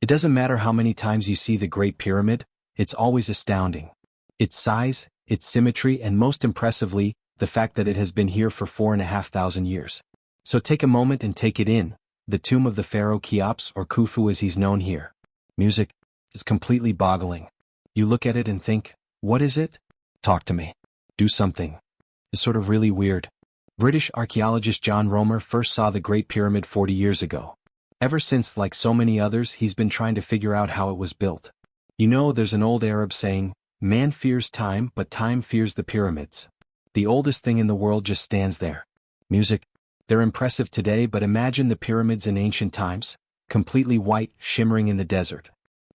It doesn't matter how many times you see the Great Pyramid, it's always astounding. Its size, its symmetry, and most impressively, the fact that it has been here for 4,500 years. So take a moment and take it in, the tomb of the pharaoh Cheops, or Khufu as he's known here. Music is completely boggling. You look at it and think, what is it? Talk to me. Do something. It's sort of really weird. British archaeologist John Romer first saw the Great Pyramid 40 years ago. Ever since, like so many others, he's been trying to figure out how it was built. You know, there's an old Arab saying, man fears time, but time fears the pyramids. The oldest thing in the world just stands there. Music. They're impressive today, but imagine the pyramids in ancient times, completely white, shimmering in the desert.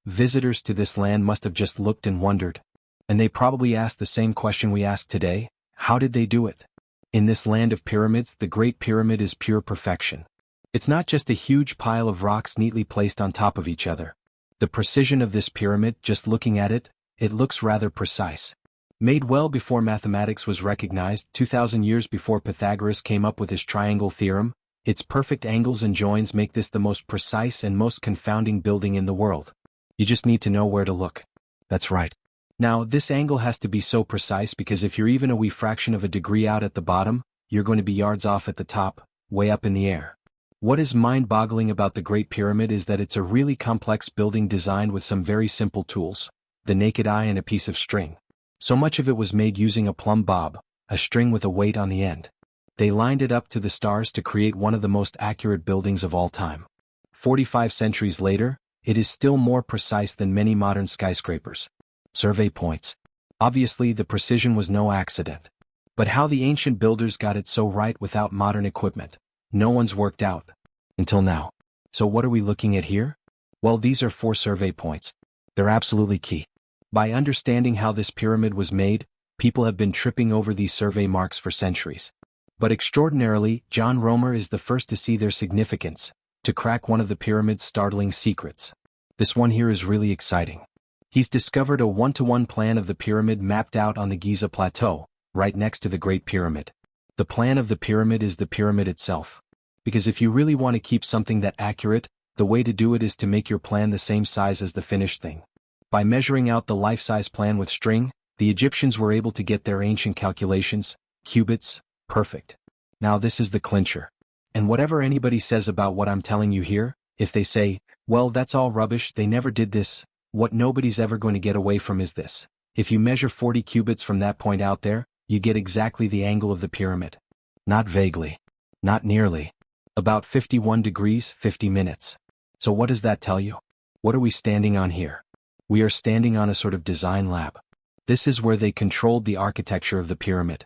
Visitors to this land must have just looked and wondered. And they probably asked the same question we ask today, how did they do it? In this land of pyramids, the Great Pyramid is pure perfection. It's not just a huge pile of rocks neatly placed on top of each other. The precision of this pyramid, just looking at it, it looks rather precise. Made well before mathematics was recognized, 2,000 years before Pythagoras came up with his triangle theorem, its perfect angles and joins make this the most precise and most confounding building in the world. You just need to know where to look. That's right. Now, this angle has to be so precise because if you're even a wee fraction of a degree out at the bottom, you're going to be yards off at the top, way up in the air. What is mind-boggling about the Great Pyramid is that it's a really complex building designed with some very simple tools, the naked eye and a piece of string. So much of it was made using a plumb bob, a string with a weight on the end. They lined it up to the stars to create one of the most accurate buildings of all time. 45 centuries later, it is still more precise than many modern skyscrapers. Survey points. Obviously, the precision was no accident. But how the ancient builders got it so right without modern equipment, no one's worked out. Until now. So what are we looking at here? Well, these are 4 survey points. They're absolutely key. By understanding how this pyramid was made, people have been tripping over these survey marks for centuries. But extraordinarily, John Romer is the first to see their significance, to crack one of the pyramid's startling secrets. This one here is really exciting. He's discovered a one-to-one plan of the pyramid mapped out on the Giza Plateau, right next to the Great Pyramid. The plan of the pyramid is the pyramid itself. Because if you really want to keep something that accurate, the way to do it is to make your plan the same size as the finished thing. By measuring out the life-size plan with string, the Egyptians were able to get their ancient calculations, cubits, perfect. Now this is the clincher. And whatever anybody says about what I'm telling you here, if they say, well, that's all rubbish, they never did this, what nobody's ever going to get away from is this. If you measure 40 cubits from that point out there, you get exactly the angle of the pyramid. Not vaguely. Not nearly. About 51 degrees, 50 minutes. So what does that tell you? What are we standing on here? We are standing on a sort of design lab. This is where they controlled the architecture of the pyramid.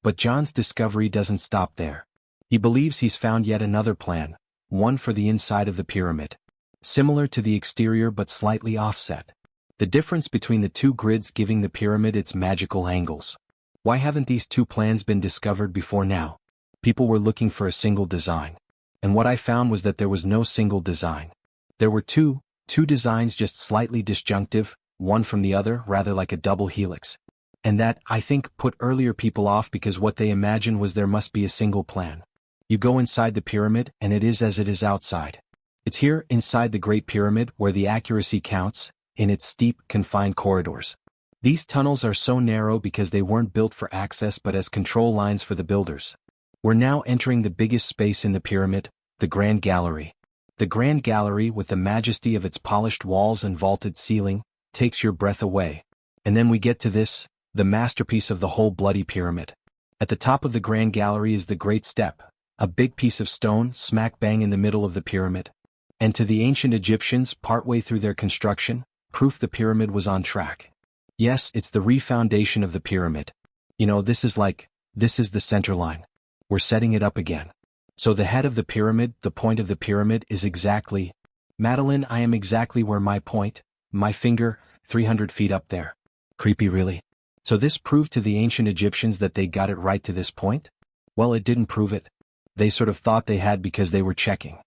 But John's discovery doesn't stop there. He believes he's found yet another plan, one for the inside of the pyramid. Similar to the exterior but slightly offset. The difference between the two grids giving the pyramid its magical angles. Why haven't these two plans been discovered before now? People were looking for a single design. And what I found was that there was no single design. There were two designs just slightly disjunctive, one from the other, rather like a double helix. And that, I think, put earlier people off because what they imagined was there must be a single plan. You go inside the pyramid and it is as it is outside. It's here, inside the Great Pyramid, where the accuracy counts, in its steep, confined corridors. These tunnels are so narrow because they weren't built for access but as control lines for the builders. We're now entering the biggest space in the pyramid, the Grand Gallery. The Grand Gallery, with the majesty of its polished walls and vaulted ceiling, takes your breath away. And then we get to this, the masterpiece of the whole bloody pyramid. At the top of the Grand Gallery is the Great Step, a big piece of stone smack bang in the middle of the pyramid. And to the ancient Egyptians, partway through their construction, proof the pyramid was on track. Yes, it's the re-foundation of the pyramid. You know, this is the center line. We're setting it up again. So the head of the pyramid, the point of the pyramid is exactly, Madeline, I am exactly where my point, my finger, 300 feet up there. Creepy really? So this proved to the ancient Egyptians that they got it right to this point? Well, it didn't prove it. They sort of thought they had because they were checking.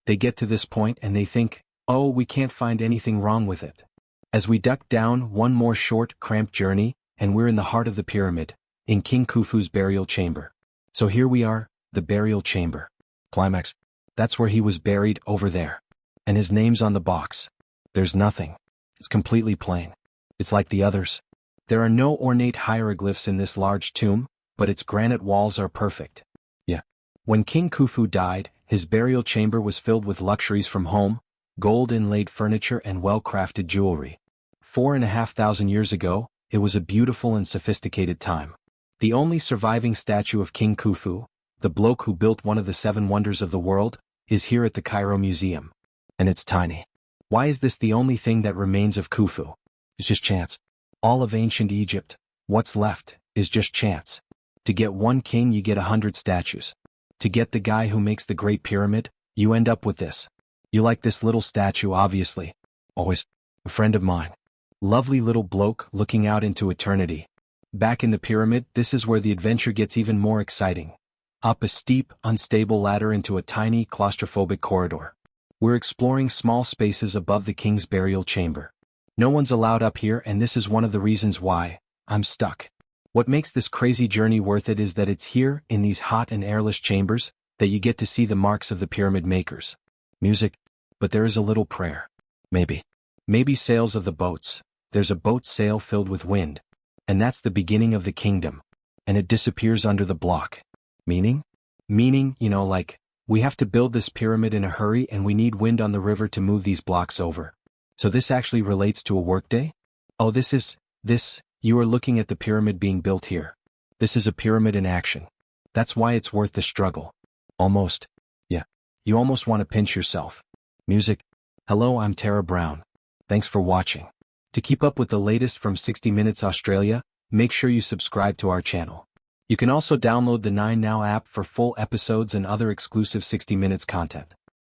They get to this point and they think, oh, we can't find anything wrong with it. As we duck down one more short, cramped journey, and we're in the heart of the pyramid, in King Khufu's burial chamber. So here we are, the burial chamber. Climax. That's where he was buried, over there. And his name's on the box. There's nothing. It's completely plain. It's like the others. There are no ornate hieroglyphs in this large tomb, but its granite walls are perfect. Yeah. When King Khufu died, his burial chamber was filled with luxuries from home, gold-inlaid furniture and well-crafted jewelry. 4,500 years ago, it was a beautiful and sophisticated time. The only surviving statue of King Khufu, the bloke who built one of the 7 wonders of the world, is here at the Cairo Museum. And it's tiny. Why is this the only thing that remains of Khufu? It's just chance. All of ancient Egypt, what's left, is just chance. To get one king you get 100 statues. To get the guy who makes the Great Pyramid, you end up with this. You like this little statue obviously. Always. A friend of mine. Lovely little bloke looking out into eternity. Back in the pyramid, this is where the adventure gets even more exciting. Up a steep, unstable ladder into a tiny, claustrophobic corridor. We're exploring small spaces above the king's burial chamber. No one's allowed up here, and this is one of the reasons why I'm stuck. What makes this crazy journey worth it is that it's here, in these hot and airless chambers, that you get to see the marks of the pyramid makers. Music, but there is a little prayer. Maybe sails of the boats. There's a boat sail filled with wind. And that's the beginning of the kingdom. And it disappears under the block. Meaning? Meaning, like, we have to build this pyramid in a hurry and we need wind on the river to move these blocks over. So this actually relates to a workday? Oh, you are looking at the pyramid being built here. This is a pyramid in action. That's why it's worth the struggle. Almost. Yeah. You almost want to pinch yourself. Music. Hello, I'm Tara Brown. Thanks for watching. To keep up with the latest from 60 Minutes Australia, make sure you subscribe to our channel. You can also download the 9Now app for full episodes and other exclusive 60 Minutes content.